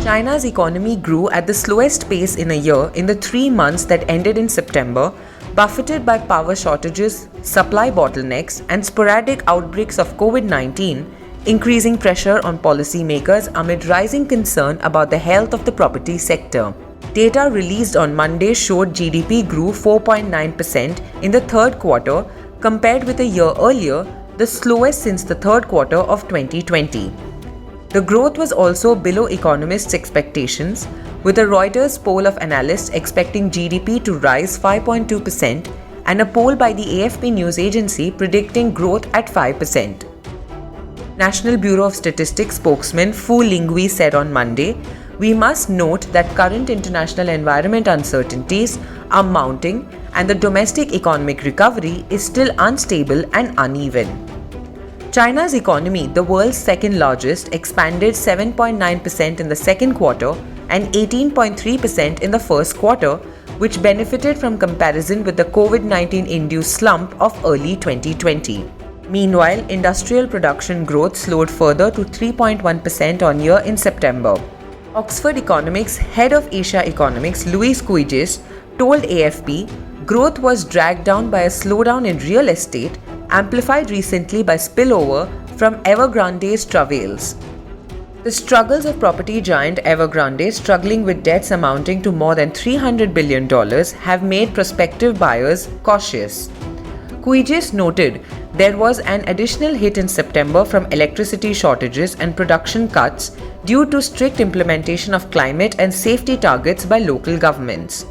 China's economy grew at the slowest pace in a year in the 3 months that ended in September, buffeted by power shortages, supply bottlenecks, and sporadic outbreaks of COVID-19, increasing pressure on policymakers amid rising concern about the health of the property sector. Data released on Monday showed GDP grew 4.9% in the third quarter compared with a year earlier, the slowest since the third quarter of 2020. The growth was also below economists' expectations, with a Reuters poll of analysts expecting GDP to rise 5.2% and a poll by the AFP news agency predicting growth at 5%. National Bureau of Statistics spokesman Fu Lingui said on Monday, "We must note that current international environment uncertainties are mounting and the domestic economic recovery is still unstable and uneven." China's economy, the world's second largest, expanded 7.9% in the second quarter and 18.3% in the first quarter, which benefited from comparison with the COVID-19 induced slump of early 2020. Meanwhile, industrial production growth slowed further to 3.1% on year in September. Oxford Economics head of Asia Economics Luis Cuijis told AFP growth was dragged down by a slowdown in real estate, amplified recently by spillover from Evergrande's travails. The struggles of property giant Evergrande, struggling with debts amounting to more than $300 billion, have made prospective buyers cautious. Cuijis noted there was an additional hit in September from electricity shortages and production cuts due to strict implementation of climate and safety targets by local governments.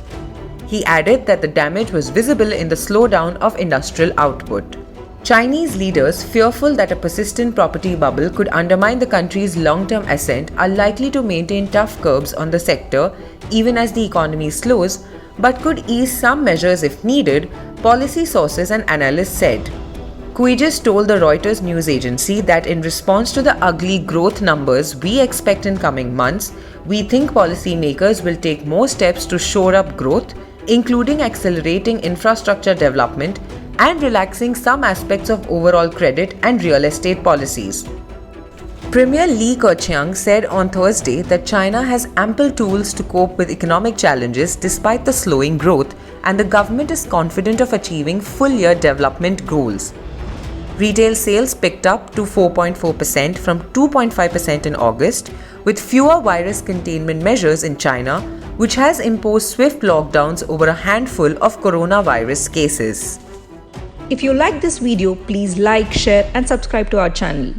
He added that the damage was visible in the slowdown of industrial output. Chinese leaders, fearful that a persistent property bubble could undermine the country's long-term ascent, are likely to maintain tough curbs on the sector even as the economy slows, but could ease some measures if needed, policy sources and analysts said. Cuijis told the Reuters news agency that in response to the ugly growth numbers we expect in coming months, we think policymakers will take more steps to shore up growth, including accelerating infrastructure development and relaxing some aspects of overall credit and real estate policies. Premier Li Keqiang said on Thursday that China has ample tools to cope with economic challenges despite the slowing growth, and the government is confident of achieving full-year development goals. Retail sales picked up to 4.4% from 2.5% in August, with fewer virus containment measures in China, which has imposed swift lockdowns over a handful of coronavirus cases. If you like this video, please like, share and subscribe to our channel.